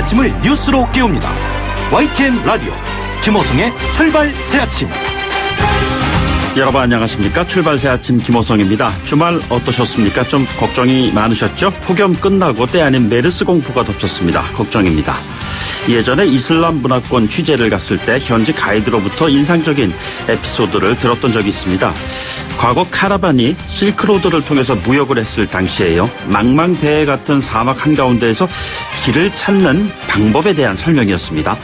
아침을 뉴스로 깨웁니다. YTN 라디오 김호성의 출발 새아침. 여러분 안녕하십니까. 출발 새아침 김호성입니다. 주말 어떠셨습니까? 좀 걱정이 많으셨죠? 폭염 끝나고 때 아닌 메르스 공포가 덮쳤습니다. 걱정입니다. 예전에 이슬람 문화권 취재를 갔을 때 현지 가이드로부터 인상적인 에피소드를 들었던 적이 있습니다. 과거 카라반이 실크로드를 통해서 무역을 했을 당시에요. 망망대해 같은 사막 한가운데에서 길을 찾는 방법에 대한 설명이었습니다.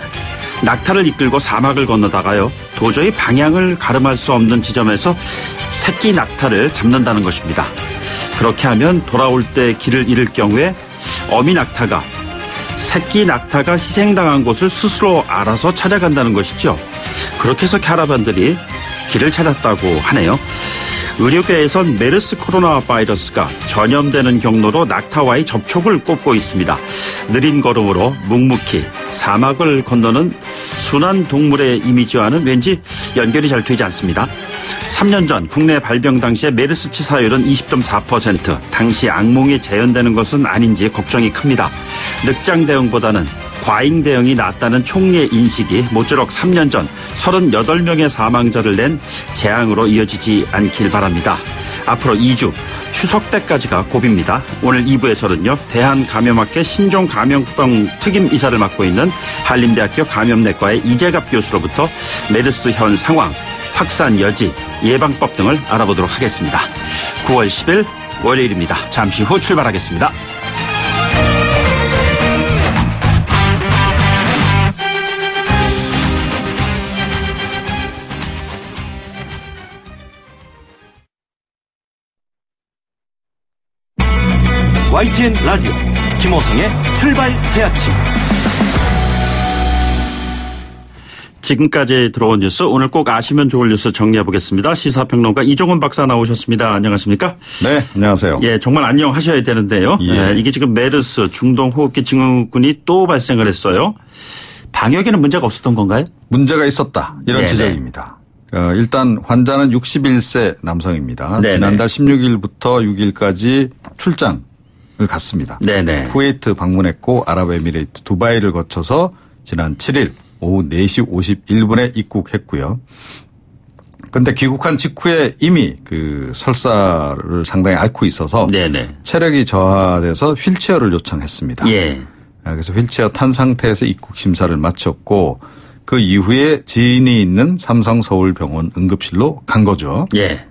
낙타를 이끌고 사막을 건너다가요. 도저히 방향을 가름할 수 없는 지점에서 새끼 낙타를 잡는다는 것입니다. 그렇게 하면 돌아올 때 길을 잃을 경우에 어미 낙타가 새끼 낙타가 희생당한 곳을 스스로 알아서 찾아간다는 것이죠. 그렇게 해서 카라반들이 길을 찾았다고 하네요. 의료계에선 메르스 코로나 바이러스가 전염되는 경로로 낙타와의 접촉을 꼽고 있습니다. 느린 걸음으로 묵묵히 사막을 건너는 순한 동물의 이미지와는 왠지 연결이 잘 되지 않습니다. 3년 전 국내 발병 당시의 메르스 치사율은 20.4%. 당시 악몽이 재현되는 것은 아닌지 걱정이 큽니다. 늑장 대응보다는 과잉 대응이 낫다는 총리의 인식이 모쪼록 3년 전 38명의 사망자를 낸 재앙으로 이어지지 않길 바랍니다. 앞으로 2주 추석 때까지가 고비입니다. 오늘 2부에서는요. 대한감염학회 신종감염병 특임이사를 맡고 있는 한림대학교 감염내과의 이재갑 교수로부터 메르스 현 상황, 확산 여지, 예방법 등을 알아보도록 하겠습니다. 9월 10일 월요일입니다. 잠시 후 출발하겠습니다. YTN 라디오 김호성의 출발 새아침. 지금까지 들어온 뉴스, 오늘 꼭 아시면 좋을 뉴스 정리해보겠습니다. 시사평론가 이종훈 박사 나오셨습니다. 안녕하십니까? 네, 안녕하세요. 예, 정말 안녕하셔야 되는데요. 예. 예, 이게 지금 메르스 중동호흡기 증후군이 또 발생을 했어요. 방역에는 문제가 없었던 건가요? 문제가 있었다. 이런 네네. 지적입니다. 일단 환자는 61세 남성입니다. 네네. 지난달 16일부터 6일까지 출장을 갔습니다. 네네. 쿠웨이트 방문했고 아랍에미레이트 두바이를 거쳐서 지난 7일 오후 4시 51분에 입국했고요. 그런데 귀국한 직후에 이미 그 설사를 상당히 앓고 있어서 네네. 체력이 저하돼서 휠체어를 요청했습니다. 예. 그래서 휠체어 탄 상태에서 입국 심사를 마쳤고 그 이후에 지인이 있는 삼성 서울병원 응급실로 간 거죠. 예.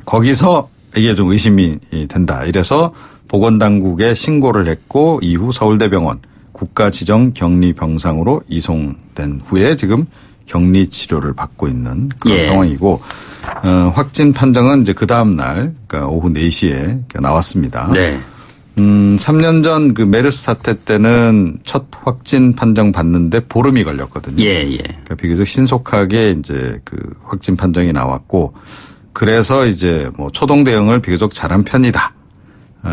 거기서 이게 좀 의심이 된다. 이래서 보건당국에 신고를 했고 이후 서울대병원 국가지정 격리병상으로 이송된 후에 지금 격리 치료를 받고 있는 그런 예. 상황이고 확진 판정은 이제 그 다음 날 그러니까 오후 4시에 나왔습니다. 네. 3년 전 그 메르스 사태 때는 첫 확진 판정 받는데 보름이 걸렸거든요. 예, 예. 그러니까 비교적 신속하게 이제 그 확진 판정이 나왔고 그래서 이제 뭐 초동 대응을 비교적 잘한 편이다.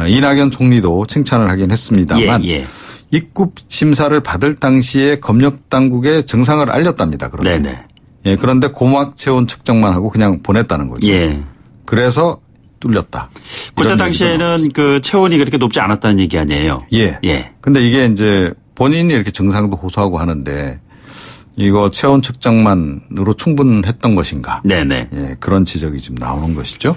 이낙연 총리도 칭찬을 하긴 했습니다만 예, 예. 입국 심사를 받을 당시에 검역 당국에 증상을 알렸답니다. 그런데. 네네. 예, 그런데 고막 체온 측정만 하고 그냥 보냈다는 거죠. 예. 그래서 뚫렸다. 그때 당시에는 그 체온이 그렇게 높지 않았다는 얘기 아니에요? 예. 예. 근데 이게 이제 본인이 이렇게 증상도 호소하고 하는데 이거 체온 측정만으로 충분했던 것인가? 네네. 예, 그런 지적이 지금 나오는 것이죠.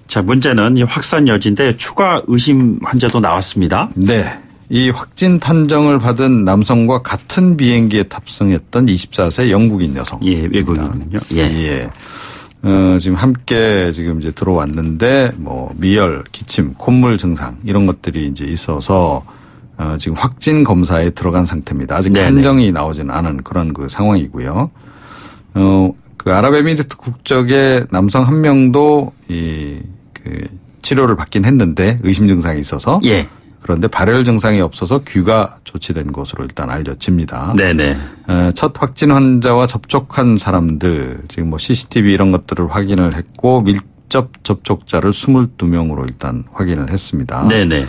자, 문제는 이 확산 여지인데 추가 의심 환자도 나왔습니다. 네. 이 확진 판정을 받은 남성과 같은 비행기에 탑승했던 24세 영국인 여성. 예, 외국인군요. 예. 예. 지금 함께 지금 이제 들어왔는데 뭐 미열, 기침, 콧물 증상 이런 것들이 이제 있어서 지금 확진 검사에 들어간 상태입니다. 아직 네네. 판정이 나오지는 않은 그런 그 상황이고요. 그 아랍에미리트 국적의 남성 한 명도 그 치료를 받긴 했는데 의심 증상이 있어서. 예. 그런데 발열 증상이 없어서 귀가 조치된 것으로 일단 알려집니다. 네네. 첫 확진 환자와 접촉한 사람들 지금 뭐 CCTV 이런 것들을 확인을 했고 밀접 접촉자를 22명으로 일단 확인을 했습니다. 네네.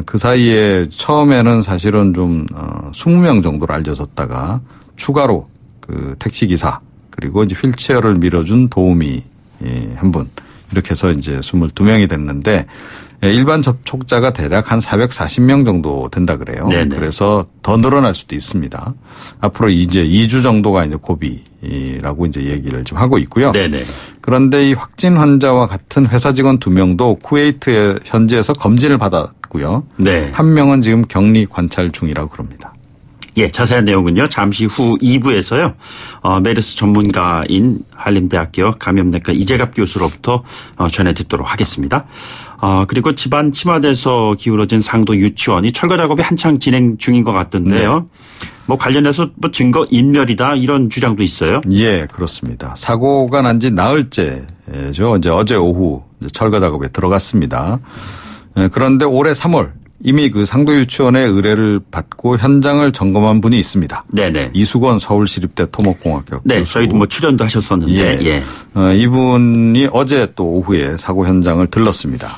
그 사이에 처음에는 사실은 좀 20명 정도로 알려졌다가 추가로 그 택시기사 그리고 이제 휠체어를 밀어준 도우미 한 분 이렇게 해서 이제 22명이 됐는데 일반 접촉자가 대략 한 440명 정도 된다 그래요. 네네. 그래서 더 늘어날 수도 있습니다. 앞으로 이제 2주 정도가 이제 고비라고 이제 얘기를 좀 하고 있고요. 네네. 그런데 이 확진 환자와 같은 회사 직원 2명도 쿠웨이트 현지에서 검진을 받았고요. 네. 한 명은 지금 격리 관찰 중이라고 그럽니다. 예, 자세한 내용은요. 잠시 후 2부에서요. 메르스 전문가인 한림대학교 감염내과 이재갑 교수로부터 전해 듣도록 하겠습니다. 그리고 집안 침하돼서 기울어진 상도 유치원이 철거 작업이 한창 진행 중인 것 같던데요. 네. 뭐 관련해서 뭐 증거 인멸이다 이런 주장도 있어요. 예, 그렇습니다. 사고가 난 지 나흘째죠. 이제 어제 오후 철거 작업에 들어갔습니다. 그런데 올해 3월 이미 그 상도 유치원의 의뢰를 받고 현장을 점검한 분이 있습니다. 네네. 이수건 서울시립대 토목공학교 네, 교수. 저희도 뭐 출연도 하셨었는데. 예. 이분이 어제 또 오후에 사고 현장을 들렀습니다.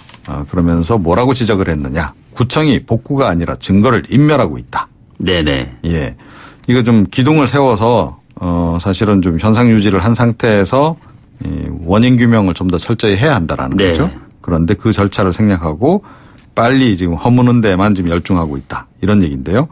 그러면서 뭐라고 지적을 했느냐. 구청이 복구가 아니라 증거를 인멸하고 있다. 네네. 예. 이거 좀 기둥을 세워서 사실은 좀 현상 유지를 한 상태에서 원인 규명을 좀 더 철저히 해야 한다라는 네. 거죠. 그런데 그 절차를 생략하고 빨리 지금 허무는 데만 지금 열중하고 있다. 이런 얘기인데요.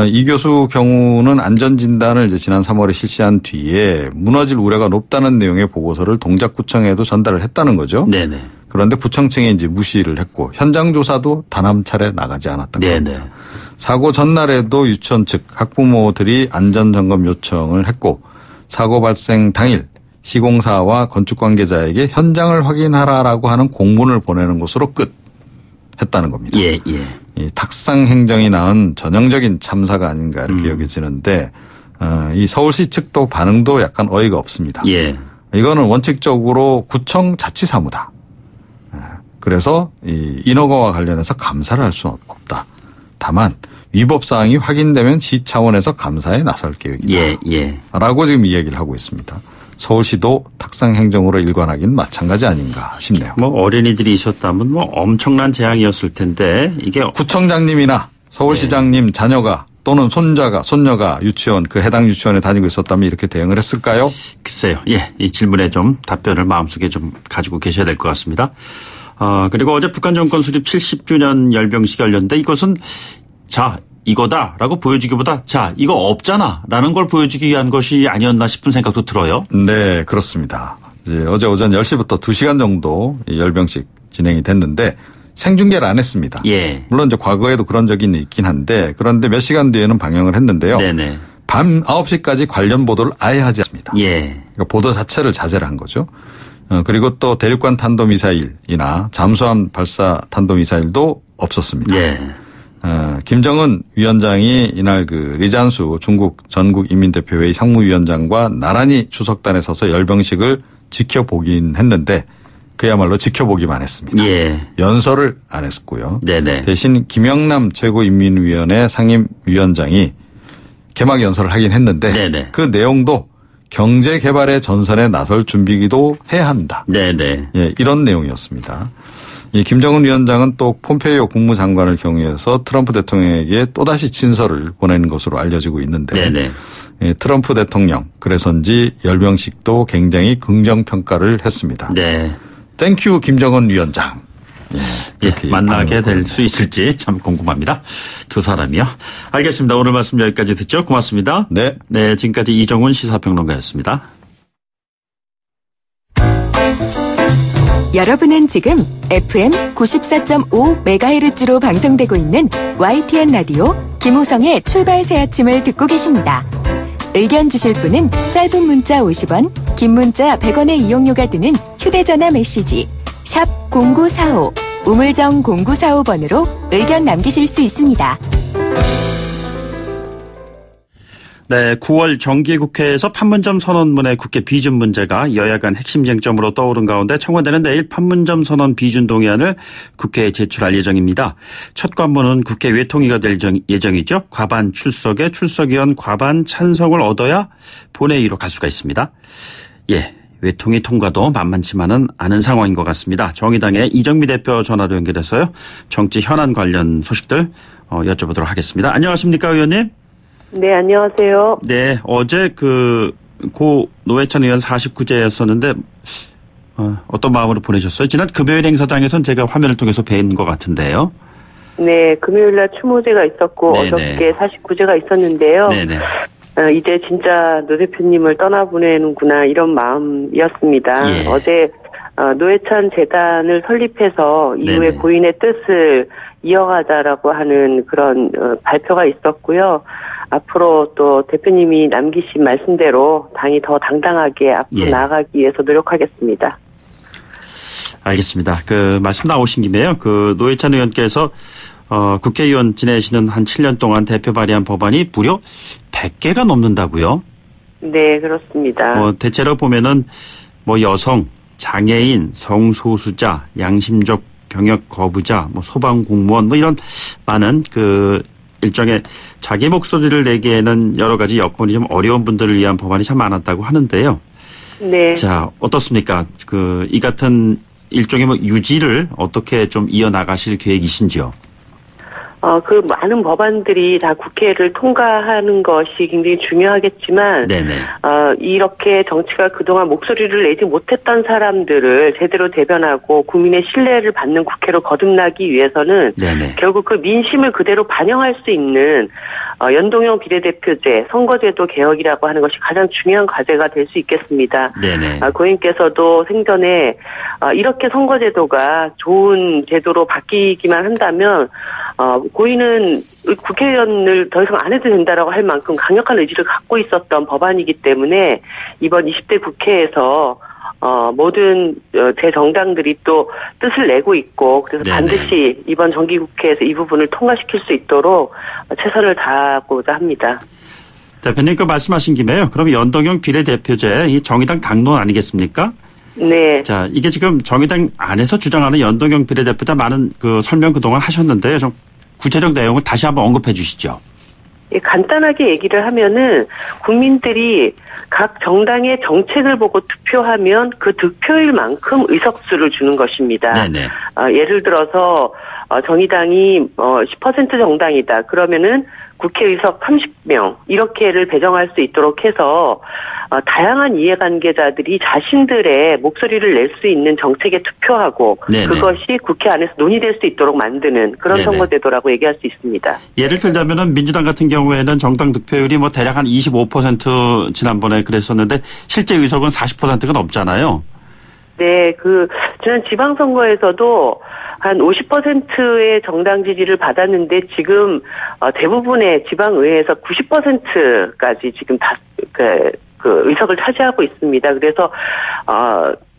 이 교수 경우는 안전진단을 이제 지난 3월에 실시한 뒤에 무너질 우려가 높다는 내용의 보고서를 동작구청에도 전달을 했다는 거죠. 네네. 그런데 구청 측이 이제 무시를 했고 현장 조사도 단 한 차례 나가지 않았다고 합니다. 사고 전날에도 유치원 측 학부모들이 안전점검 요청을 했고 사고 발생 당일 시공사와 건축 관계자에게 현장을 확인하라라고 하는 공문을 보내는 것으로 끝. 했다는 겁니다. 예, 예. 이 탁상 행정이 낳은 전형적인 참사가 아닌가 이렇게 여겨지는데 이 서울시 측도 반응도 약간 어이가 없습니다. 예. 이거는 원칙적으로 구청 자치사무다. 그래서 이 인허가와 관련해서 감사를 할 수는 없다. 다만 위법 사항이 확인되면 시 차원에서 감사에 나설 계획이다. 예, 예. 라고 지금 이야기를 하고 있습니다. 서울시도 탁상 행정으로 일관하기는 마찬가지 아닌가 싶네요. 뭐 어린이들이 있었다면 뭐 엄청난 재앙이었을 텐데 이게 구청장님이나 서울시장님 자녀가 또는 손녀가 유치원 그 해당 유치원에 다니고 있었다면 이렇게 대응을 했을까요? 글쎄요. 예, 이 질문에 좀 답변을 마음속에 좀 가지고 계셔야 될 것 같습니다. 그리고 어제 북한 정권 수립 70주년 열병식이 열렸는데 이것은 자. 이거다라고 보여주기보다 자 이거 없잖아라는 걸 보여주기 위한 것이 아니었나 싶은 생각도 들어요. 네, 그렇습니다. 이제 어제 오전 10시부터 2시간 정도 열병식 진행이 됐는데 생중계를 안 했습니다. 예. 물론 이제 과거에도 그런 적이 있긴 한데 그런데 몇 시간 뒤에는 방영을 했는데요. 네네. 밤 9시까지 관련 보도를 아예 하지 않습니다. 예. 그러니까 보도 자체를 자제를 한 거죠. 그리고 또 대륙간 탄도미사일이나 잠수함 발사 탄도미사일도 없었습니다. 예. 김정은 위원장이 이날 그 리잔수 중국 전국인민대표회의 상무위원장과 나란히 추석단에 서서 열병식을 지켜보긴 했는데 그야말로 지켜보기만 했습니다. 예. 연설을 안 했고요. 네네. 대신 김영남 최고인민위원회 상임위원장이 개막 연설을 하긴 했는데 네네. 그 내용도 경제개발의 전선에 나설 준비기도 해야 한다. 네네. 예, 이런 내용이었습니다. 이 김정은 위원장은 또 폼페이오 국무장관을 경유해서 트럼프 대통령에게 또다시 친서를 보낸 것으로 알려지고 있는데 네네. 예, 트럼프 대통령 그래서인지 열병식도 굉장히 긍정평가를 했습니다. 네. 땡큐 김정은 위원장. 예, 만나게 될 수 있을지 참 궁금합니다. 두 사람이요. 알겠습니다. 오늘 말씀 여기까지 듣죠. 고맙습니다. 네. 네, 지금까지 이정훈 시사평론가였습니다. 여러분은 지금 FM 94.5MHz로 방송되고 있는 YTN 라디오 김호성의 출발 새 아침을 듣고 계십니다. 의견 주실 분은 짧은 문자 50원, 긴 문자 100원의 이용료가 드는 휴대전화 메시지 샵 0945 우물정 0945번으로 의견 남기실 수 있습니다. 네, 9월 정기국회에서 판문점 선언문의 국회 비준 문제가 여야 간 핵심 쟁점으로 떠오른 가운데 청와대는 내일 판문점 선언 비준 동의안을 국회에 제출할 예정입니다. 첫 관문은 국회 외통위가 될 예정이죠. 과반 출석에 출석위원 과반 찬성을 얻어야 본회의로 갈 수가 있습니다. 예, 외통위 통과도 만만치만은 않은 상황인 것 같습니다. 정의당의 이정미 대표 전화로 연결해서요. 정치 현안 관련 소식들 여쭤보도록 하겠습니다. 안녕하십니까, 의원님? 네, 안녕하세요. 네, 어제 고 노회찬 의원 49제였었는데 어떤 마음으로 보내셨어요? 지난 금요일 행사장에서는 제가 화면을 통해서 뵌 것 같은데요. 네, 금요일날 추모제가 있었고 네네. 어저께 49제가 있었는데요. 네네. 이제 진짜 노 대표님을 떠나보내는구나 이런 마음이었습니다. 예. 어제 노회찬 재단을 설립해서 이후에 네네. 고인의 뜻을 이어가자라고 하는 그런 발표가 있었고요. 앞으로 또 대표님이 남기신 말씀대로 당이 더 당당하게 앞으로 예. 나아가기 위해서 노력하겠습니다. 알겠습니다. 그 말씀 나오신 김에요. 그 노회찬 의원께서 국회의원 지내시는 한 7년 동안 대표 발의한 법안이 무려 100개가 넘는다고요? 네, 그렇습니다. 대체로 보면은 여성, 장애인, 성소수자, 양심적 병역 거부자, 소방 공무원 이런 많은 그 일종의 자기 목소리를 내기에는 여러 가지 여건이 좀 어려운 분들을 위한 법안이 참 많았다고 하는데요. 네. 자, 어떻습니까? 이 같은 일종의 유지를 어떻게 좀 이어나가실 계획이신지요? 그 많은 법안들이 다 국회를 통과하는 것이 굉장히 중요하겠지만, 네네. 이렇게 정치가 그동안 목소리를 내지 못했던 사람들을 제대로 대변하고 국민의 신뢰를 받는 국회로 거듭나기 위해서는 네네. 결국 그 민심을 그대로 반영할 수 있는 연동형 비례대표제, 선거제도 개혁이라고 하는 것이 가장 중요한 과제가 될 수 있겠습니다. 네네. 고인께서도 생전에 이렇게 선거제도가 좋은 제도로 바뀌기만 한다면 고인은 국회의원을 더 이상 안 해도 된다라고 할 만큼 강력한 의지를 갖고 있었던 법안이기 때문에 이번 20대 국회에서 모든 대정당들이 또 뜻을 내고 있고 그래서 네네. 반드시 이번 정기국회에서 이 부분을 통과시킬 수 있도록 최선을 다하고자 합니다. 대표님 그 말씀하신 김에요. 그럼 연동형 비례대표제 이 정의당 당론 아니겠습니까? 네. 자, 이게 지금 정의당 안에서 주장하는 연동형 비례대표제 많은 그 설명 그동안 하셨는데요. 좀 구체적 내용을 다시 한번 언급해 주시죠. 간단하게 얘기를 하면은 국민들이 각 정당의 정책을 보고 투표하면 그 득표율만큼 의석수를 주는 것입니다. 네네. 예를 들어서 정의당이 10% 정당이다. 그러면은 국회의석 30명 이렇게를 배정할 수 있도록 해서 다양한 이해관계자들이 자신들의 목소리를 낼 수 있는 정책에 투표하고 네네. 그것이 국회 안에서 논의될 수 있도록 만드는 그런 네네. 선거제도라고 얘기할 수 있습니다. 예를 들자면은 민주당 같은 경우에는 정당 득표율이 대략 한 25% 지난번에 그랬었는데 실제 의석은 40%가 넘잖아요. 네, 지난 지방선거에서도 한 50%의 정당 지지를 받았는데 지금 대부분의 지방의회에서 90%까지 지금 다 의석을 차지하고 있습니다. 그래서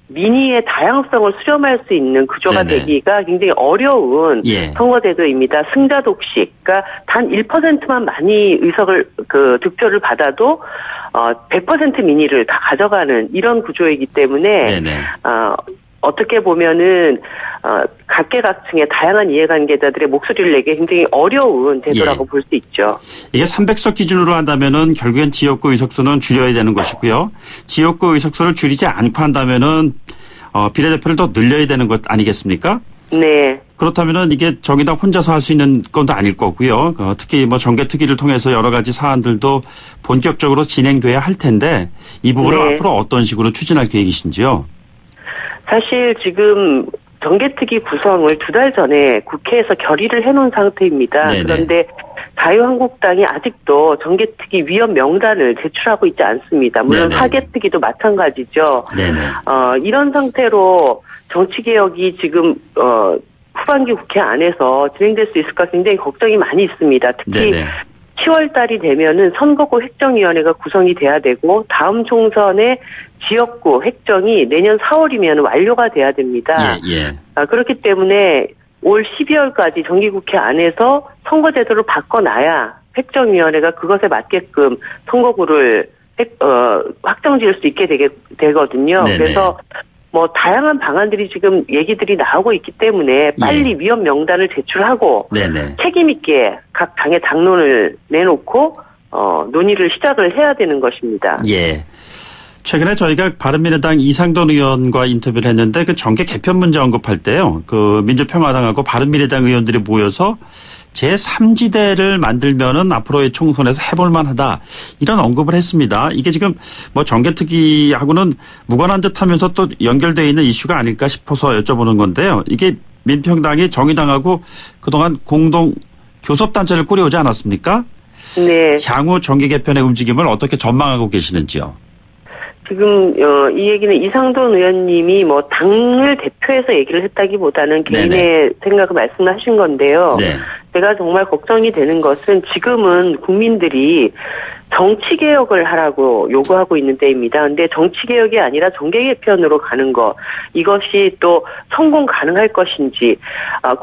민의의 다양성을 수렴할 수 있는 구조가 네네. 되기가 굉장히 어려운 예. 선거제도입니다. 승자 독식, 그러니까 단 1%만 많이 의석을 득표를 받아도 100% 민의를 다 가져가는 이런 구조이기 때문에 네네. 어떻게 보면은 각계각층의 다양한 이해관계자들의 목소리를 내기 굉장히 어려운 제도라고 예. 볼 수 있죠. 이게 300석 기준으로 한다면은 결국엔 지역구 의석수는 줄여야 되는 것이고요. 지역구 의석수를 줄이지 않고 한다면은 비례대표를 더 늘려야 되는 것 아니겠습니까? 네. 그렇다면은 이게 정의당 혼자서 할 수 있는 건도 아닐 거고요. 특히 정개특위를 통해서 여러 가지 사안들도 본격적으로 진행돼야 할 텐데 이 부분을 네. 앞으로 어떤 식으로 추진할 계획이신지요? 사실 지금 정개특위 구성을 2달 전에 국회에서 결의를 해놓은 상태입니다. 네네. 그런데 자유한국당이 아직도 정개특위 위원 명단을 제출하고 있지 않습니다. 물론 네네. 사개특위도 마찬가지죠. 네네. 이런 상태로 정치개혁이 지금 후반기 국회 안에서 진행될 수 있을까 굉장히 걱정이 많이 있습니다. 특히 네네. 10월 달이 되면은 선거구 획정위원회가 구성이 돼야 되고 다음 총선의 지역구 획정이 내년 4월이면 완료가 돼야 됩니다. 예. 그렇기 때문에 올 12월까지 정기국회 안에서 선거제도를 바꿔놔야 획정위원회가 그것에 맞게끔 선거구를 확정 지을 수 있게 되거든요. 네네. 그래서 다양한 방안들이 지금 얘기들이 나오고 있기 때문에 빨리 위원 명단을 제출하고 네네. 책임 있게 각 당의 당론을 내놓고 논의를 시작을 해야 되는 것입니다. 예. 최근에 저희가 바른미래당 이상돈 의원과 인터뷰를 했는데 그 정계 개편 문제 언급할 때요. 민주평화당하고 바른미래당 의원들이 모여서 제3지대를 만들면은 앞으로의 총선에서 해볼 만하다. 이런 언급을 했습니다. 이게 지금 뭐 정개특위하고는 무관한 듯 하면서 또 연결되어 있는 이슈가 아닐까 싶어서 여쭤보는 건데요. 이게 민평당이 정의당하고 그동안 공동 교섭단체를 꾸려오지 않았습니까? 네. 향후 정계 개편의 움직임을 어떻게 전망하고 계시는지요? 지금 이 얘기는 이상돈 의원님이 뭐 당을 대표해서 얘기를 했다기보다는 개인의 네네. 생각을 말씀하신 건데요. 네. 제가 정말 걱정이 되는 것은 지금은 국민들이 정치개혁을 하라고 요구하고 있는 때입니다. 그런데 정치개혁이 아니라 정계개편으로 가는 것, 이것이 또 성공 가능할 것인지,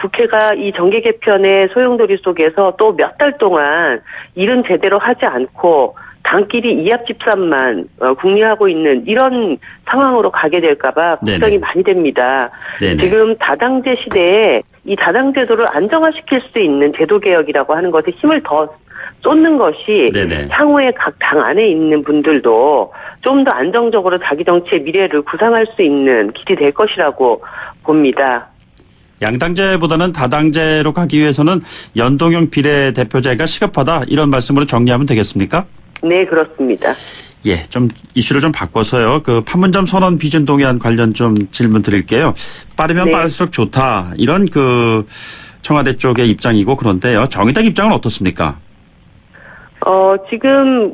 국회가 이 정계개편의 소용돌이 속에서 또 몇 달 동안 일은 제대로 하지 않고 당끼리 이합집산만 궁리하고 있는 이런 상황으로 가게 될까봐 걱정이 네네. 많이 됩니다. 네네. 지금 다당제 시대에 이 다당제도를 안정화시킬 수 있는 제도개혁이라고 하는 것에 힘을 더 쏟는 것이 네네. 향후에 각 당 안에 있는 분들도 좀 더 안정적으로 자기 정치의 미래를 구상할 수 있는 길이 될 것이라고 봅니다. 양당제보다는 다당제로 가기 위해서는 연동형 비례대표제가 시급하다 이런 말씀으로 정리하면 되겠습니까? 네, 그렇습니다. 예, 좀 이슈를 좀 바꿔서요. 그 판문점 선언 비준 동의안 관련 좀 질문 드릴게요. 빠르면 네. 빠를수록 좋다. 이런 그 청와대 쪽의 입장이고 그런데요. 정의당 입장은 어떻습니까? 지금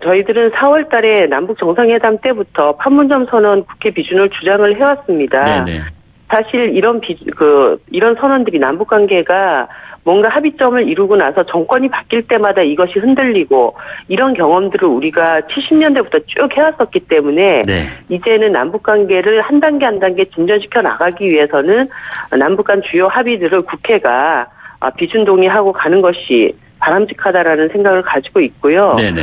저희들은 4월 달에 남북 정상회담 때부터 판문점 선언 국회 비준을 주장을 해왔습니다. 네네. 사실 이런 선언들이 남북 관계가 뭔가 합의점을 이루고 나서 정권이 바뀔 때마다 이것이 흔들리고 이런 경험들을 우리가 70년대부터 쭉 해왔었기 때문에 네. 이제는 남북 관계를 한 단계 한 단계 진전시켜 나가기 위해서는 남북 간 주요 합의들을 국회가 비준 동의하고 가는 것이 바람직하다라는 생각을 가지고 있고요. 네네.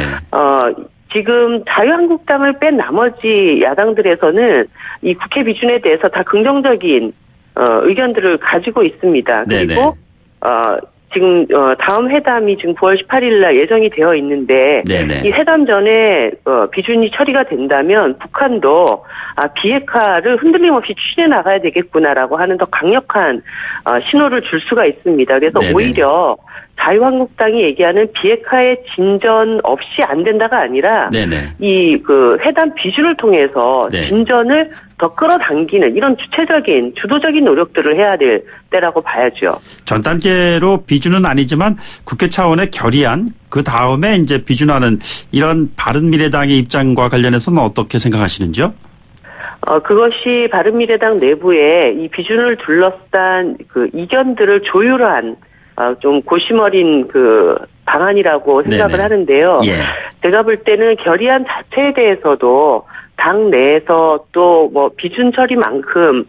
지금 자유한국당을 뺀 나머지 야당들에서는 이 국회 비준에 대해서 다 긍정적인 의견들을 가지고 있습니다. 그리고 지금 다음 회담이 지금 9월 18일 날 예정이 되어 있는데 네네. 이 회담 전에 비준이 처리가 된다면 북한도 비핵화를 흔들림 없이 추진해 나가야 되겠구나라고 하는 더 강력한 신호를 줄 수가 있습니다. 그래서 네네. 오히려 자유한국당이 얘기하는 비핵화의 진전 없이 안 된다가 아니라 네네. 이 회담 비준을 통해서 네. 진전을 더 끌어당기는 이런 주체적인 주도적인 노력들을 해야 될 때라고 봐야죠. 전 단계로 비준은 아니지만 국회 차원의 결의안 그 다음에 이제 비준하는 이런 바른미래당의 입장과 관련해서는 어떻게 생각하시는지요? 그것이 바른미래당 내부에 이 비준을 둘러싼 이견들을 조율한 좀 고심 어린 방안이라고 생각을 네네. 하는데요. 예. 제가 볼 때는 결의안 자체에 대해서도 당 내에서 또 뭐 비준 처리만큼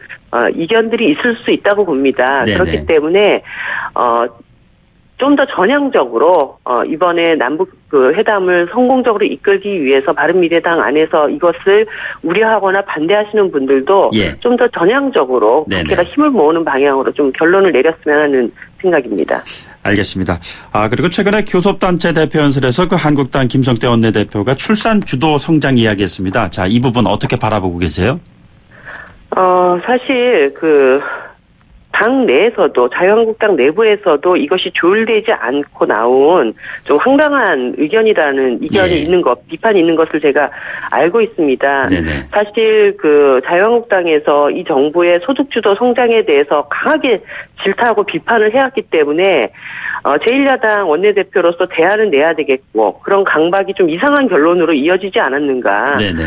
이견들이 있을 수 있다고 봅니다. 네네. 그렇기 때문에 좀 더 전향적으로 이번에 남북 회담을 성공적으로 이끌기 위해서 바른미래당 안에서 이것을 우려하거나 반대하시는 분들도 예. 좀 더 전향적으로 네네. 국회가 힘을 모으는 방향으로 좀 결론을 내렸으면 하는 생각입니다. 알겠습니다. 그리고 최근에 교섭단체 대표 연설에서 한국당 김성태 원내대표가 출산 주도 성장 이야기했습니다. 자, 이 부분 어떻게 바라보고 계세요? 사실 당 내에서도 자유한국당 내부에서도 이것이 조율되지 않고 나온 좀 황당한 의견이 예. 있는 것, 비판이 있는 것을 제가 알고 있습니다. 네네. 사실 자유한국당에서 이 정부의 소득주도 성장에 대해서 강하게 질타하고 비판을 해왔기 때문에 제1야당 원내대표로서 대안을 내야 되겠고 그런 강박이 좀 이상한 결론으로 이어지지 않았는가. 네네.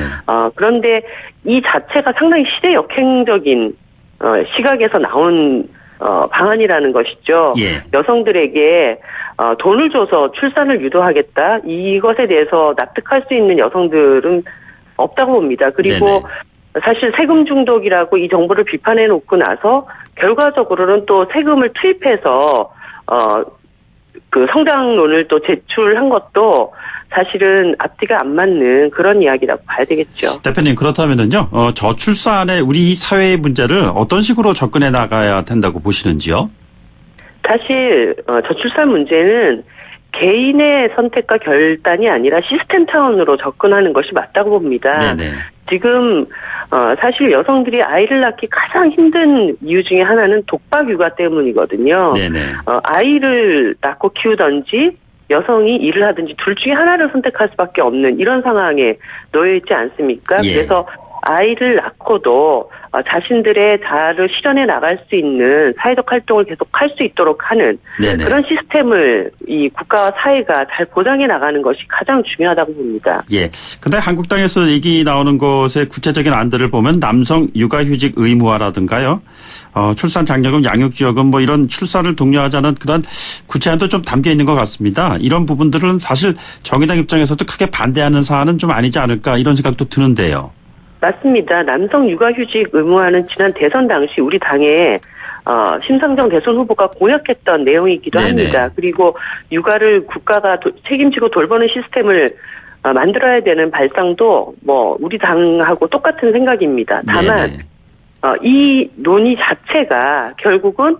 그런데 이 자체가 상당히 시대 역행적인 시각에서 나온 방안이라는 것이죠. 예. 여성들에게 돈을 줘서 출산을 유도하겠다. 이것에 대해서 납득할 수 있는 여성들은 없다고 봅니다. 그리고 네네. 사실 세금 중독이라고 이 정부를 비판해 놓고 나서 결과적으로는 또 세금을 투입해서 성장론을 또 제출한 것도 사실은 앞뒤가 안 맞는 그런 이야기라고 봐야 되겠죠. 대표님 그렇다면은요, 저출산의 우리 사회의 문제를 어떤 식으로 접근해 나가야 된다고 보시는지요? 사실 저출산 문제는 개인의 선택과 결단이 아니라 시스템 차원으로 접근하는 것이 맞다고 봅니다. 네네. 지금 사실 여성들이 아이를 낳기 가장 힘든 이유 중에 하나는 독박 육아 때문이거든요. 네네. 아이를 낳고 키우든지 여성이 일을 하든지 둘 중에 하나를 선택할 수밖에 없는 이런 상황에 놓여 있지 않습니까? 예. 그래서 아이를 낳고도 자신들의 자아를 실현해 나갈 수 있는 사회적 활동을 계속 할 수 있도록 하는 네네. 그런 시스템을 이 국가와 사회가 잘 보장해 나가는 것이 가장 중요하다고 봅니다. 예. 근데 한국당에서 얘기 나오는 것의 구체적인 안들을 보면 남성 육아휴직 의무화라든가요. 출산 장려금, 양육지원금 뭐 이런 출산을 독려하자는 그런 구체안도 좀 담겨 있는 것 같습니다. 이런 부분들은 사실 정의당 입장에서도 크게 반대하는 사안은 좀 아니지 않을까 이런 생각도 드는데요. 맞습니다. 남성 육아휴직 의무화는 지난 대선 당시 우리 당에 심상정 대선 후보가 공약했던 내용이기도 네네. 합니다. 그리고 육아를 국가가 책임지고 돌보는 시스템을 만들어야 되는 발상도 뭐 우리 당하고 똑같은 생각입니다. 다만 네네. 이 논의 자체가 결국은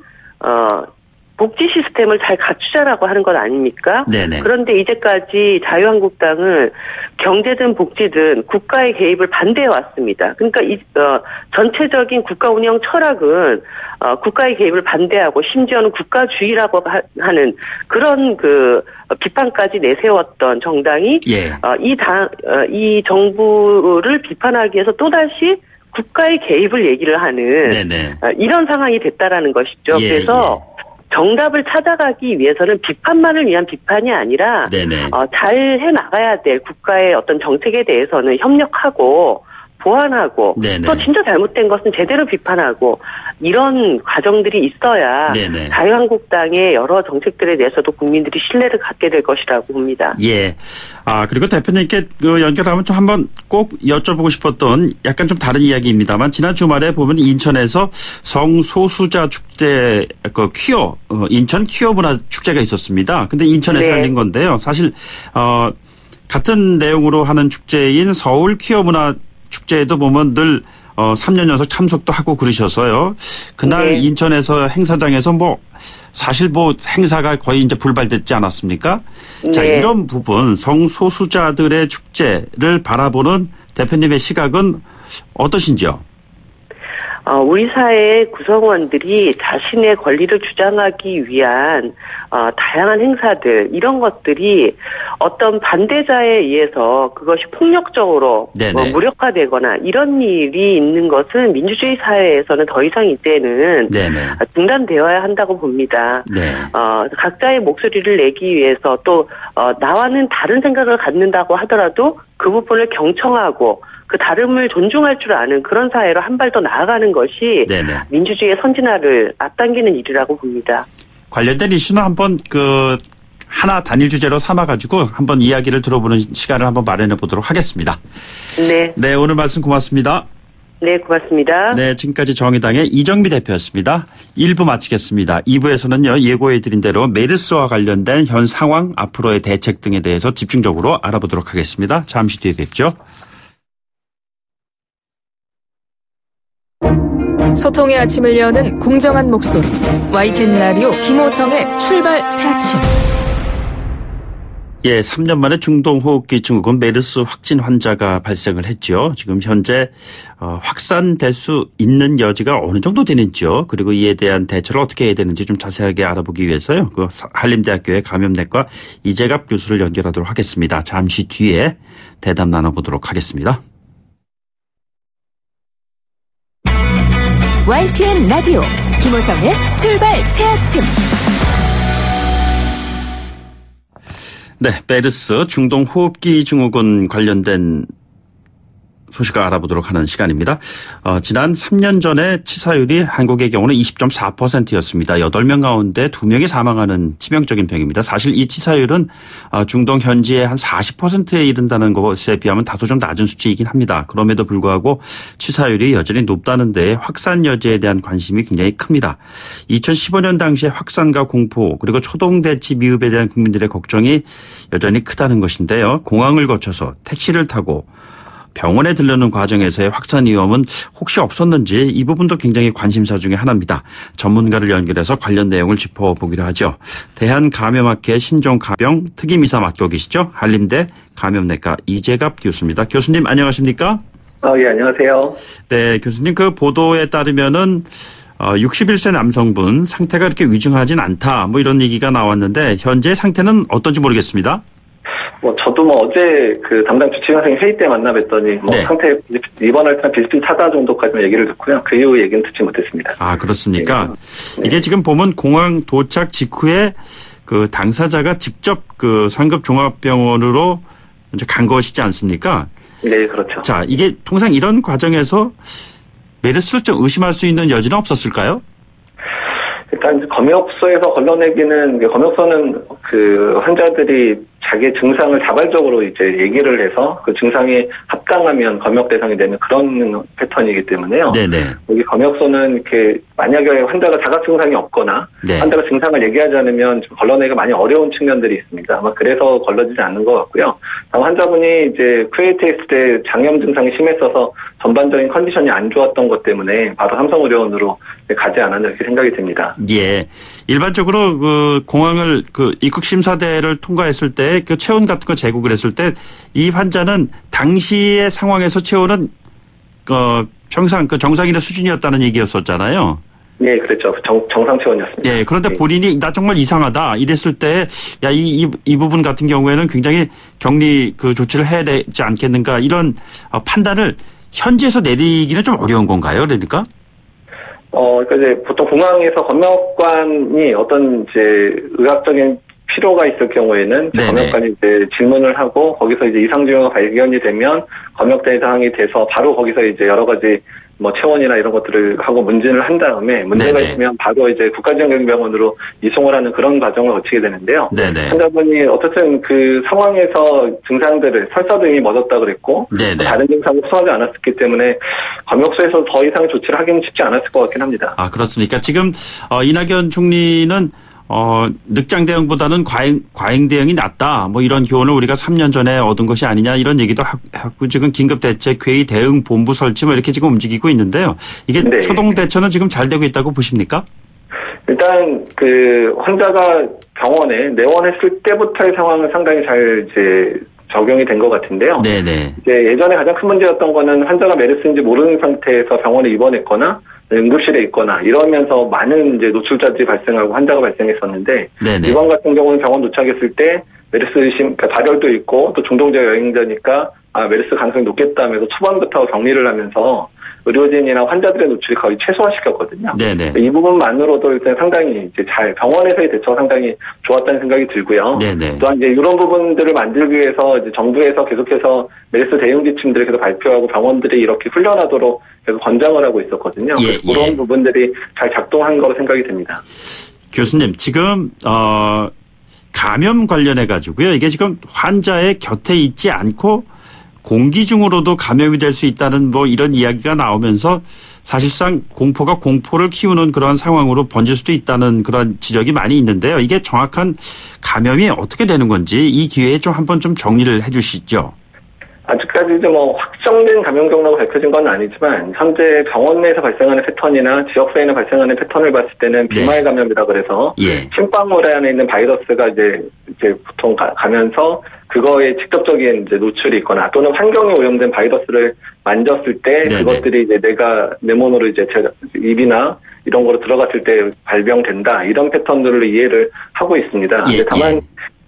복지 시스템을 잘 갖추자라고 하는 것 아닙니까? 네네. 그런데 이제까지 자유한국당은 경제든 복지든 국가의 개입을 반대해 왔습니다. 그러니까 전체적인 국가 운영 철학은 국가의 개입을 반대하고 심지어는 국가주의라고 하는 그런 비판까지 내세웠던 정당이 예. 이 정부를 비판하기 위해서 또다시 국가의 개입을 얘기를 하는 네네. 이런 상황이 됐다라는 것이죠. 예, 그래서 정답을 찾아가기 위해서는 비판만을 위한 비판이 아니라 네네. 잘 해나가야 될 국가의 어떤 정책에 대해서는 협력하고 보완하고 네네. 또 진짜 잘못된 것은 제대로 비판하고 이런 과정들이 있어야 네네. 자유한국당의 여러 정책들에 대해서도 국민들이 신뢰를 갖게 될 것이라고 봅니다. 예. 그리고 대표님께 연결하면 좀 한번 꼭 여쭤보고 싶었던 약간 좀 다른 이야기입니다만 지난 주말에 보면 인천에서 성소수자 축제 퀴어 인천 퀴어 문화 축제가 있었습니다. 근데 인천에서 네. 열린 건데요. 사실 같은 내용으로 하는 축제인 서울 퀴어 문화 축제에도 보면 늘 3년 연속 참석도 하고 그러셔서요. 그날 네. 인천에서 행사장에서 사실 행사가 거의 이제 불발됐지 않았습니까? 네. 자, 이런 부분 성소수자들의 축제를 바라보는 대표님의 시각은 어떠신지요? 우리 사회의 구성원들이 자신의 권리를 주장하기 위한 다양한 행사들 이런 것들이 어떤 반대자에 의해서 그것이 폭력적으로 무력화되거나 이런 일이 있는 것은 민주주의 사회에서는 더 이상 이제는 네네. 중단되어야 한다고 봅니다. 네. 각자의 목소리를 내기 위해서 또 나와는 다른 생각을 갖는다고 하더라도 그 부분을 경청하고 그 다름을 존중할 줄 아는 그런 사회로 한 발 더 나아가는 것이 네네. 민주주의의 선진화를 앞당기는 일이라고 봅니다. 관련된 이슈는 한번 하나 단일 주제로 삼아가지고 한번 이야기를 들어보는 시간을 한번 마련해 보도록 하겠습니다. 네. 네, 오늘 말씀 고맙습니다. 네, 고맙습니다. 네, 지금까지 정의당의 이정미 대표였습니다. 1부 마치겠습니다. 2부에서는요, 예고해드린 대로 메르스와 관련된 현 상황, 앞으로의 대책 등에 대해서 집중적으로 알아보도록 하겠습니다. 잠시 뒤에 뵙죠. 소통의 아침을 여는 공정한 목소리 YTN 라디오 김호성의 출발 새 아침. 예, 3년 만에 중동호흡기 증후군 메르스 확진 환자가 발생을 했죠. 지금 현재 확산될 수 있는 여지가 어느 정도 되는지요. 그리고 이에 대한 대처를 어떻게 해야 되는지 좀 자세하게 알아보기 위해서요. 한림대학교의 감염내과 이재갑 교수를 연결하도록 하겠습니다. 잠시 뒤에 대담 나눠보도록 하겠습니다. YTN 라디오 김호성의 출발 새 아침. 네, 메르스 중동호흡기 증후군 관련된 소식을 알아보도록 하는 시간입니다. 지난 3년 전에 치사율이 한국의 경우는 20.4%였습니다. 8명 가운데 2명이 사망하는 치명적인 병입니다. 사실 이 치사율은 중동 현지의 한 40%에 이른다는 것에 비하면 다소 좀 낮은 수치이긴 합니다. 그럼에도 불구하고 치사율이 여전히 높다는 데 확산 여지에 대한 관심이 굉장히 큽니다. 2015년 당시에 확산과 공포 그리고 초동대치 미흡에 대한 국민들의 걱정이 여전히 크다는 것인데요. 공항을 거쳐서 택시를 타고 병원에 들르는 과정에서의 확산 위험은 혹시 없었는지 이 부분도 굉장히 관심사 중에 하나입니다. 전문가를 연결해서 관련 내용을 짚어보기로 하죠. 대한감염학회 신종가병 특임이사 맡고 계시죠. 한림대 감염내과 이재갑 교수입니다. 교수님 안녕하십니까? 예, 안녕하세요. 네, 교수님, 그 보도에 따르면은 61세 남성분 상태가 그렇게 위중하진 않다, 뭐 이런 얘기가 나왔는데 현재 상태는 어떤지 모르겠습니다. 저도 어제 그 담당 주치의 선생님 회의 때 만나 뵀더니 네. 상태 입원할 때는 비슷비슷하다 정도까지만 얘기를 듣고요. 그 이후 얘기는 듣지 못했습니다. 아, 그렇습니까? 네. 이게 지금 보면 공항 도착 직후에 그 당사자가 직접 그 상급 종합병원으로 이제 간 것이지 않습니까? 네, 그렇죠. 자, 이게 통상 이런 과정에서 메르스를 좀 의심할 수 있는 여지는 없었을까요? 일단 검역소에서 걸러내기는, 검역소는 그 환자들이 자기 증상을 자발적으로 이제 얘기를 해서 그 증상이 합당하면 검역 대상이 되는 그런 패턴이기 때문에요. 네네. 여기 검역소는 이렇게 만약에 환자가 자각 증상이 없거나 네. 환자가 증상을 얘기하지 않으면 좀 걸러내기가 많이 어려운 측면들이 있습니다. 아마 그래서 걸러지지 않는 것 같고요. 다음 환자분이 이제 쿠웨이트에 있을 때 장염 증상이 심했어서 전반적인 컨디션이 안 좋았던 것 때문에 바로 삼성의료원으로 가지 않았나 이렇게 생각이 듭니다. 예. 일반적으로 그 공항을 그 입국 심사대를 통과했을 때 그 체온 같은 거 제국을 했을 때 이 환자는 당시의 상황에서 체온은 평상 그 정상인의 수준이었다는 얘기였었잖아요. 네, 그렇죠. 정상 체온이었습니다. 예. 그런데 본인이 나 정말 이상하다 이랬을 때 야, 이 부분 같은 경우에는 굉장히 격리 그 조치를 해야 되지 않겠는가 이런 판단을 현지에서 내리기는 좀 어려운 건가요? 그러니까? 그러니까 이제 보통 공항에서 검역관이 어떤 이제 의학적인 필요가 있을 경우에는 검역관이 이제 질문을 하고 거기서 이제 이상 증후가 발견이 되면 검역 대상이 돼서 바로 거기서 이제 여러 가지 체온이나 이런 것들을 하고 문진을 한 다음에 문제가 네네. 있으면 바로 이제 국가지정경병원으로 이송을 하는 그런 과정을 거치게 되는데요. 네네. 환자분이 어쨌든 그 상황에서 증상들을 설사 등이 멎었다 그랬고 네네. 다른 증상을 수하지 않았기 때문에 검역소에서 더 이상의 조치를 하기는 쉽지 않았을 것 같긴 합니다. 아, 그렇습니까? 지금 이낙연 총리는 늑장 대응보다는 과잉 대응이 낫다. 뭐 이런 교훈을 우리가 3년 전에 얻은 것이 아니냐 이런 얘기도 하고 지금 긴급대책회의 대응 본부 설치 뭐 이렇게 지금 움직이고 있는데요. 이게 네. 초동 대처는 지금 잘 되고 있다고 보십니까? 일단 그 환자가 병원에 내원했을 때부터의 상황은 상당히 잘 이제 적용이 된 것 같은데요. 네네. 이제 예전에 가장 큰 문제였던 거는 환자가 메르스인지 모르는 상태에서 병원에 입원했거나 응급실에 있거나 이러면서 많은 이제 노출자들이 발생하고 환자가 발생했었는데 네네. 이번 같은 경우는 병원 도착했을 때 메르스 의심, 그러니까 발열도 있고 또 중동적 여행자니까 메르스 가능성이 높겠다 하면서 초반부터 격리를 하면서 의료진이나 환자들의 노출이 거의 최소화시켰거든요. 네네. 이 부분만으로도 일단 상당히 이제 잘 병원에서의 대처가 상당히 좋았다는 생각이 들고요. 네네. 또한 이제 이런 부분들을 만들기 위해서 이제 정부에서 계속해서 메르스 대응 지침들을 계속 발표하고 병원들이 이렇게 훈련하도록 계속 권장을 하고 있었거든요. 예, 그래서 그런 부분들이 잘 작동한 거로 생각이 됩니다. 교수님, 지금 감염 관련해 가지고요. 이게 지금 환자의 곁에 있지 않고 공기 중으로도 감염이 될 수 있다는 뭐 이런 이야기가 나오면서 사실상 공포가 공포를 키우는 그런 상황으로 번질 수도 있다는 그런 지적이 많이 있는데요. 이게 정확한 감염이 어떻게 되는 건지 이 기회에 좀 한번 좀 정리를 해 주시죠. 아직까지 확정된 감염 경로가 밝혀진 건 아니지만 현재 병원 내에서 발생하는 패턴이나 지역사회에 발생하는 패턴을 봤을 때는 비말 감염이라 그래서 침방울 안에 있는 바이러스가 이제 보통 가면서 그거에 직접적인 이제 노출이 있거나 또는 환경에 오염된 바이러스를 만졌을 때 그것들이 이제 내 몸으로 이제 입이나 이런 거로 들어갔을 때 발병된다 이런 패턴들을 이해를 하고 있습니다. 다만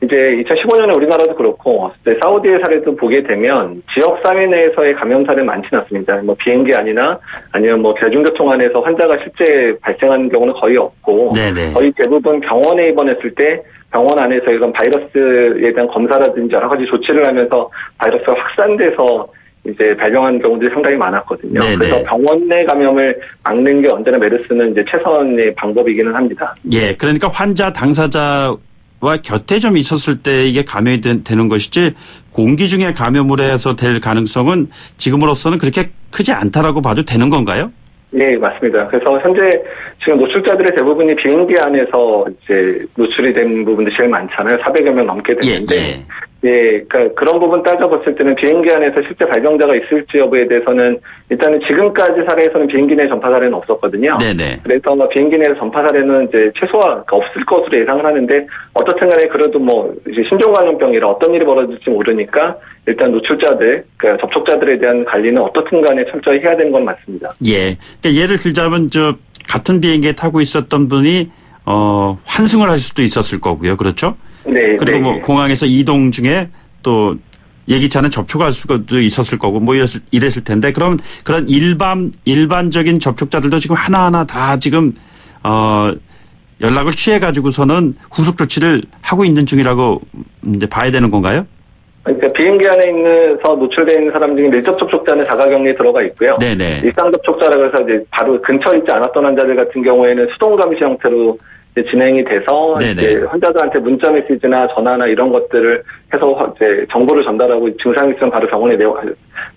이제 2015년에 우리나라도 그렇고 사우디의 사례도 보게 되면 지역 사회 내에서의 감염 사례는 많지는 않습니다. 비행기 안이나 아니면 대중교통 안에서 환자가 실제 발생하는 경우는 거의 없고 거의 대부분 병원에 입원했을 때 병원 안에서 이런 바이러스에 대한 검사라든지 여러 가지 조치를 하면서 바이러스가 확산돼서 이제 발병한 경우들이 상당히 많았거든요. 그래서 병원 내 감염을 막는 게 언제나 메르스는 이제 최선의 방법이기는 합니다. 예, 그러니까 환자 당사자와 곁에 좀 있었을 때 이게 감염이 되는 것이지 공기 중에 감염을 해서 될 가능성은 지금으로서는 그렇게 크지 않다라고 봐도 되는 건가요? 네, 맞습니다. 그래서 현재 지금 노출자들의 대부분이 비행기 안에서 이제 노출이 된 부분들이 제일 많잖아요. 400여 명 넘게 되는데. 그러니까 그런 부분 따져봤을 때는 비행기 안에서 실제 발병자가 있을지 여부에 대해서는 일단은 지금까지 사례에서는 비행기 내 전파 사례는 없었거든요. 네네. 그래서 비행기 내에서 전파 사례는 이제 최소화 없을 것으로 예상을 하는데 어떻든 간에 그래도 뭐 이제 신종감염병이라 어떤 일이 벌어질지 모르니까 일단 노출자들, 그러니까 접촉자들에 대한 관리는 어떻든 간에 철저히 해야 되는 건 맞습니다. 예. 그러니까 예를 들자면 같은 비행기에 타고 있었던 분이 환승을 할 수도 있었을 거고요. 그렇죠? 네. 그리고 뭐 공항에서 이동 중에 또 예기치 않은 접촉할 수도 있었을 거고 뭐 이랬을 텐데 그럼 그런 일반적인 접촉자들도 지금 하나하나 다 지금 연락을 취해 가지고서는 후속 조치를 하고 있는 중이라고 이제 봐야 되는 건가요? 그러니까 비행기 안에 있는서 노출되어 있는 사람 중에 밀접 접촉자는 자가격리에 들어가 있고요. 네네. 일상 접촉자라고 해서 이제 바로 근처에 있지 않았던 환자들 같은 경우에는 수동 감시 형태로 이제 진행이 돼서 이제 환자들한테 문자 메시지나 전화나 이런 것들을 해서 이제 정보를 전달하고 증상이 있으면 바로 병원에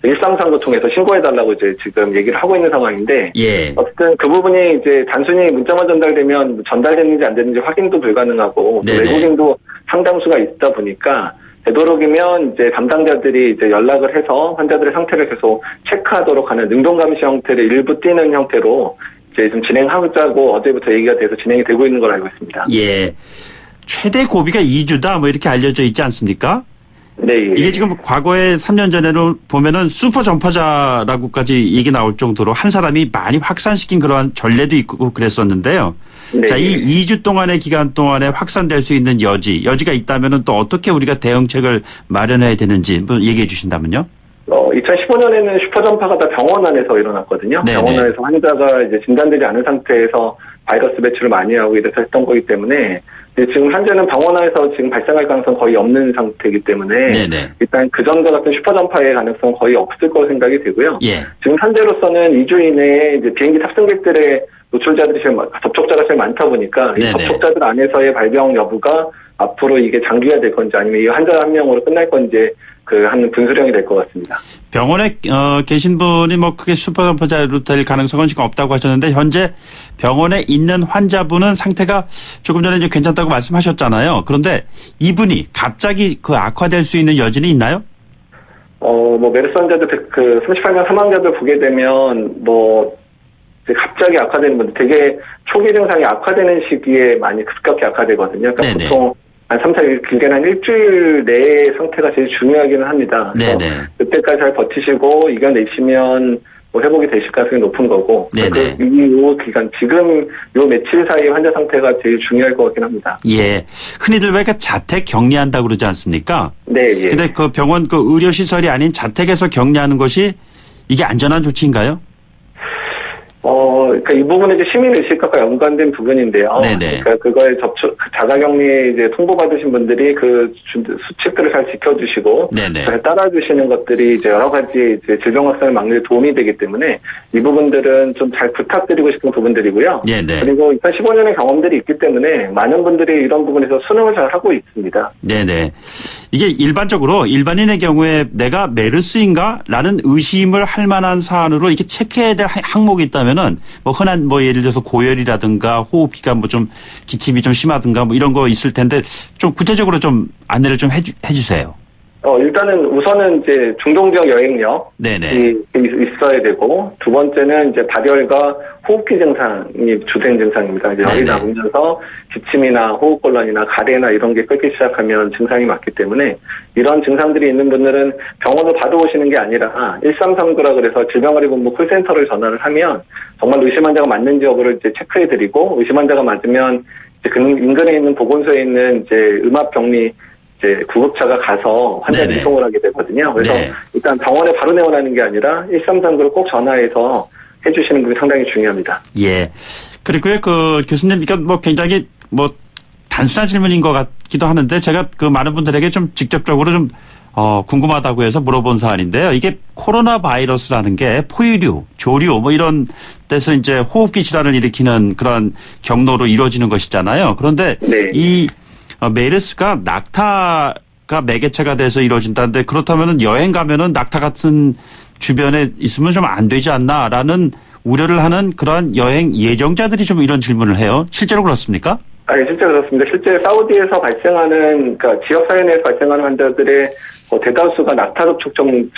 일상상도 통해서 신고해달라고 이제 지금 얘기를 하고 있는 상황인데 어쨌든 그 부분이 이제 단순히 문자만 전달되면 전달됐는지 안 됐는지 확인도 불가능하고 외국인도 상당수가 있다 보니까 되도록이면 이제 담당자들이 이제 연락을 해서 환자들의 상태를 계속 체크하도록 하는 능동 감시 형태를 일부 띄는 형태로 이제 좀 진행하자고 어제부터 얘기가 돼서 진행이 되고 있는 걸 알고 있습니다. 예. 최대 고비가 2주다 뭐 이렇게 알려져 있지 않습니까? 네. 예. 이게 지금 과거에 3년 전에는 보면은 슈퍼 전파자라고까지 얘기 나올 정도로 한 사람이 많이 확산시킨 그러한 전례도 있고 그랬었는데요. 네. 자, 이 2주 동안의 기간 동안에 확산될 수 있는 여지가 있다면은 또 어떻게 우리가 대응책을 마련해야 되는지 얘기해 주신다면요. 2015년에는 슈퍼전파가 다 병원 안에서 일어났거든요. 네네. 병원 안에서 환자가 이제 진단되지 않은 상태에서 바이러스 배출을 많이 하고 이래서 했던 거기 때문에 지금 현재는 병원 안에서 지금 발생할 가능성 거의 없는 상태이기 때문에 네네. 일단 그전과 같은 슈퍼전파의 가능성 거의 없을 거로 생각이 되고요. 예. 지금 현재로서는 2주 이내에 이제 비행기 탑승객들의 노출자들이 접촉자가 제일 많다 보니까 이 접촉자들 안에서의 발병 여부가 앞으로 이게 장기화 될 건지 아니면 이 환자 한 명으로 끝날 건지 한 분수령이 될 것 같습니다. 병원에 계신 분이 뭐 크게 슈퍼전파자로 될 가능성은 지금 없다고 하셨는데 현재 병원에 있는 환자분은 상태가 조금 전에 이제 괜찮다고 말씀하셨잖아요. 그런데 이분이 갑자기 악화될 수 있는 여지는 있나요? 뭐 메르스 환자들 38명 사망자들 보게 되면 갑자기 악화되는 분들 되게 초기 증상이 악화되는 시기에 많이 급격히 악화되거든요. 그러니까 보통 한 3, 4일, 길게는 한 일주일 내의 상태가 제일 중요하기는 합니다. 그래서 그때까지 잘 버티시고 이겨내시면 회복이 되실 가능성이 높은 거고 이 기간 지금 요 며칠 사이 환자 상태가 제일 중요할 것 같긴 합니다. 예, 흔히들 왜 자택 격리한다고 그러지 않습니까? 네. 예. 근데 그 병원 의료 시설이 아닌 자택에서 격리하는 것이 이게 안전한 조치인가요? 그러니까 이 부분은 이제 시민의식과 연관된 부분인데요. 네네. 그러니까 그거에 자가격리에 이제 통보받으신 분들이 그 수칙들을 잘 지켜주시고 잘 따라주시는 것들이 이제 여러 가지 이제 질병 확산을 막는 데 도움이 되기 때문에 이 부분들은 좀 잘 부탁드리고 싶은 부분들이고요. 네네. 그리고 2015년의 경험들이 있기 때문에 많은 분들이 이런 부분에서 수능을 잘 하고 있습니다. 네네. 이게 일반적으로 일반인의 경우에 내가 메르스인가라는 의심을 할 만한 사안으로 이렇게 체크해야 될 항목이 있다면은 뭐 흔한 예를 들어서 고열이라든가 호흡기가 좀 기침이 좀 심하든가 이런 거 있을 텐데 좀 구체적으로 좀 안내를 좀 해주세요. 일단은 우선은 이제 중동지역 여행력이 있어야 되고 두 번째는 이제 발열과 호흡기 증상이 주된 증상입니다. 이제 열이 나면서 기침이나 호흡곤란이나 가래나 이런 게 끓기 시작하면 증상이 많기 때문에 이런 증상들이 있는 분들은 병원을 받아오시는 게 아니라 1339라 그래서 질병관리본부 콜센터를 전화를 하면 정말 의심 환자가 맞는지 여부를 이제 체크해드리고 의심 환자가 맞으면 이제 인근에 있는 보건소에 있는 이제 음압격리 이제 구급차가 가서 환자를 이송을 하게 되거든요. 그래서 일단 병원에 바로 내원하는 게 아니라 1339를 꼭 전화해서 해주시는 분이 상당히 중요합니다. 예. 그리고요, 교수님, 이건 굉장히 단순한 질문인 것 같기도 하는데 제가 많은 분들에게 좀 직접적으로 좀 궁금하다고 해서 물어본 사안인데요. 이게 코로나 바이러스라는 게 포유류, 조류 이런 데서 이제 호흡기 질환을 일으키는 그런 경로로 이루어지는 것이잖아요. 그런데 이 메르스가 낙타가 매개체가 돼서 이루어진다는데 그렇다면은 여행 가면은 낙타 같은 주변에 있으면 좀 안 되지 않나라는 우려를 하는 그러한 여행 예정자들이 좀 이런 질문을 해요. 실제로 그렇습니까? 네, 실제로 그렇습니다. 실제 사우디에서 발생하는, 그러니까 지역사회 내에서 발생하는 환자들의 대다수가 낙타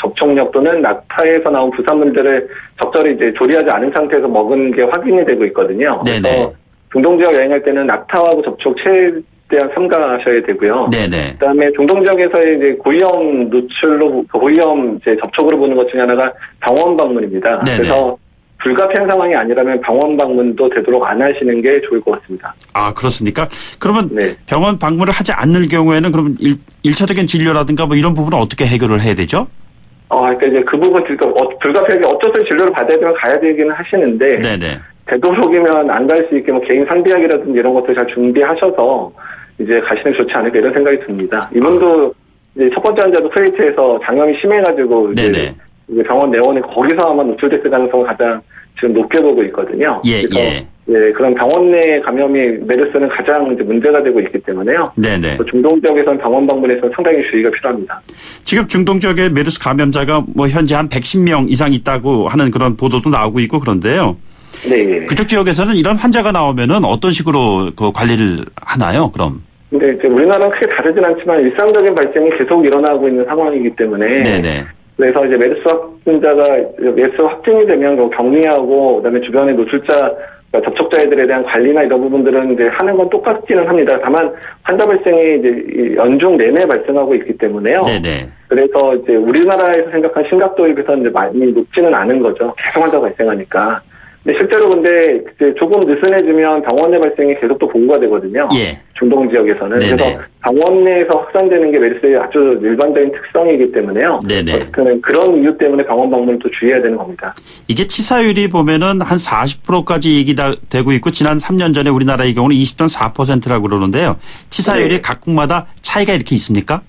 접촉력 또는 낙타에서 나온 부산물들을 적절히 이제 조리하지 않은 상태에서 먹은 게 확인이 되고 있거든요. 네네. 그래서 중동 지역 여행할 때는 낙타하고 접촉 최대한 삼가하셔야 되고요. 네네. 그다음에 중동 지역에서의 이제 고위험 노출로, 고위험 이제 접촉으로 보는 것 중에 하나가 병원 방문입니다. 네네. 그래서 불가피한 상황이 아니라면 병원 방문도 되도록 안 하시는 게 좋을 것 같습니다. 아, 그렇습니까? 그러면 네. 병원 방문을 하지 않을 경우에는 그러면 1차적인 진료라든가 뭐 이런 부분은 어떻게 해결을 해야 되죠? 그러니까 이제 그 부분, 불가피하게 어쩔 수 없이 진료를 받아야 되면 가야 되기는 하시는데. 네네. 되도록이면 안 갈 수 있게 뭐 개인 상비약이라든지 이런 것들 잘 준비하셔서 이제 가시는 게 좋지 않을까 이런 생각이 듭니다. 이분도 이제 첫 번째 환자도 쿠웨이트에서 장염이 심해가지고 이제 병원 내원에 거기서 아마 노출됐을 가능성을 가장 지금 높게 보고 있거든요. 그래서 그런 병원 내 감염이 메르스는 가장 이제 문제가 되고 있기 때문에요. 네네. 중동 지역에서는 병원 방문에서 상당히 주의가 필요합니다. 지금 중동 지역에 메르스 감염자가 뭐 현재 한 110명 이상 있다고 하는 그런 보도도 나오고 있고 그런데요. 네. 그쪽 지역에서는 이런 환자가 나오면은 어떤 식으로 그 관리를 하나요? 그럼? 근데 이제 우리나라는 크게 다르진 않지만 일상적인 발생이 계속 일어나고 있는 상황이기 때문에. 네네. 그래서 이제 메르스 확진이 되면 격리하고 그다음에 주변의 노출자 접촉자들에 대한 관리나 이런 부분들은 이제 하는 건 똑같기는 합니다. 다만 환자 발생이 이제 연중 내내 발생하고 있기 때문에요. 네네. 그래서 이제 우리나라에서 생각한 심각도에 비해서 이제 많이 높지는 않은 거죠. 계속 환자가 발생하니까. 근데 실제로 근데 이제 조금 느슨해지면 병원 내 발생이 계속 또 보고가 되거든요. 중동 지역에서는. 네네. 그래서 병원 내에서 확산되는 게 메르스의 아주 일반적인 특성이기 때문에요. 어쨌든 그런 이유 때문에 병원 방문을 또 주의해야 되는 겁니다. 이게 치사율이 보면은 한 40%까지 얘기되고 있고 지난 3년 전에 우리나라의 경우는 20.4%라고 그러는데요. 치사율이 각국마다 차이가 이렇게 있습니까?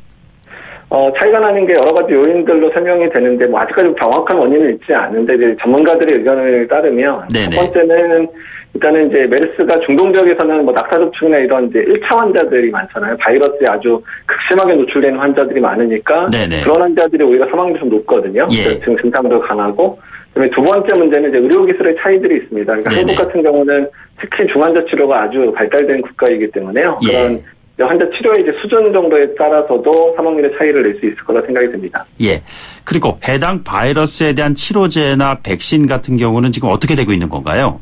차이가 나는 게 여러 가지 요인들로 설명이 되는데, 뭐, 아직까지 정확한 원인은 있지 않은데, 이제 전문가들의 의견을 따르면, 첫 번째는, 일단은 이제 메르스가 중동 지역에서는 뭐 낙타 접촉이나 이런 이제 1차 환자들이 많잖아요. 바이러스에 아주 극심하게 노출되는 환자들이 많으니까, 그런 환자들이 오히려 사망률이 좀 높거든요. 지금 증상도 강하고, 그다음에 두 번째 문제는 이제 의료기술의 차이들이 있습니다. 그러니까 한국 같은 경우는 특히 중환자 치료가 아주 발달된 국가이기 때문에요. 그런 환자 치료의 이제 수준 정도에 따라서도 사망률의 차이를 낼 수 있을 거라 생각이 듭니다. 그리고 해당 바이러스에 대한 치료제나 백신 같은 경우는 지금 어떻게 되고 있는 건가요?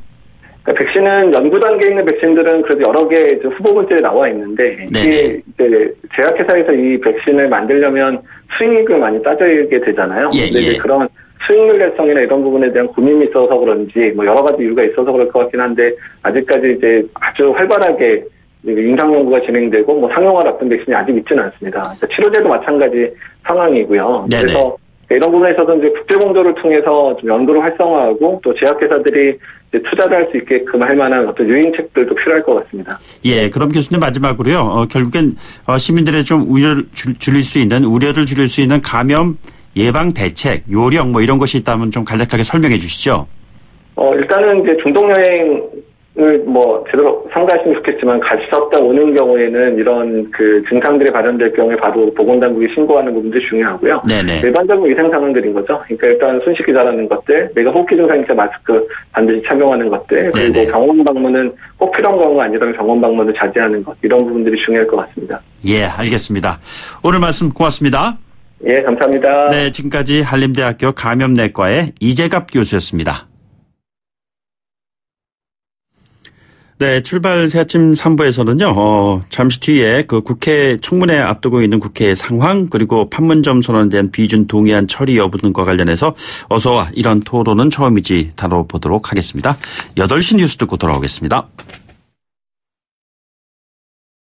그러니까 백신은 연구 단계에 있는 백신들은 그래도 여러 개 후보군들이 나와 있는데, 이게 이제 제약회사에서 이 백신을 만들려면 수익을 많이 따지게 되잖아요. 근데 이제 그런 수익률 달성이나 이런 부분에 대한 고민이 있어서 그런지 뭐 여러 가지 이유가 있어서 그럴 것 같긴 한데, 아직까지 이제 아주 활발하게 임상 연구가 진행되고 뭐 상용화를 앞둔 백신이 아직 있지는 않습니다. 그러니까 치료제도 마찬가지 상황이고요. 그래서 이런 부분에서도 이제 국제 공조를 통해서 좀 연구를 활성화하고 또 제약회사들이 이제 투자를 할 수 있게끔 할 만한 어떤 유인책들도 필요할 것 같습니다. 그럼 교수님 마지막으로요. 결국엔 시민들의 좀 우려를 줄일 수 있는 감염 예방 대책, 요령 뭐 이런 것이 있다면 좀 간략하게 설명해 주시죠. 일단은 이제 중동 여행을 뭐 제대로 삼가하시면 좋겠지만 가셨다 오는 경우에는 이런 그 증상들이 발현될 경우에 바로 보건당국에 신고하는 부분도 중요하고요. 일반적인 위생 상황들인 거죠. 그러니까 일단 손 씻기 잘하는 것들, 내가 호흡기 증상이니까 마스크 반드시 착용하는 것들, 그리고 병원 방문은 꼭 필요한 경우가 아니라면 병원 방문을 자제하는 것, 이런 부분들이 중요할 것 같습니다. 알겠습니다. 오늘 말씀 고맙습니다. 감사합니다. 지금까지 한림대학교 감염내과의 이재갑 교수였습니다. 출발 새 아침 3부에서는요, 잠시 뒤에 그 국회 청문회 앞두고 있는 국회의 상황, 그리고 판문점 선언에 대한 비준 동의안 처리 여부 등과 관련해서 어서와 이런 토론은 처음이지 다뤄보도록 하겠습니다. 8시 뉴스 듣고 돌아오겠습니다.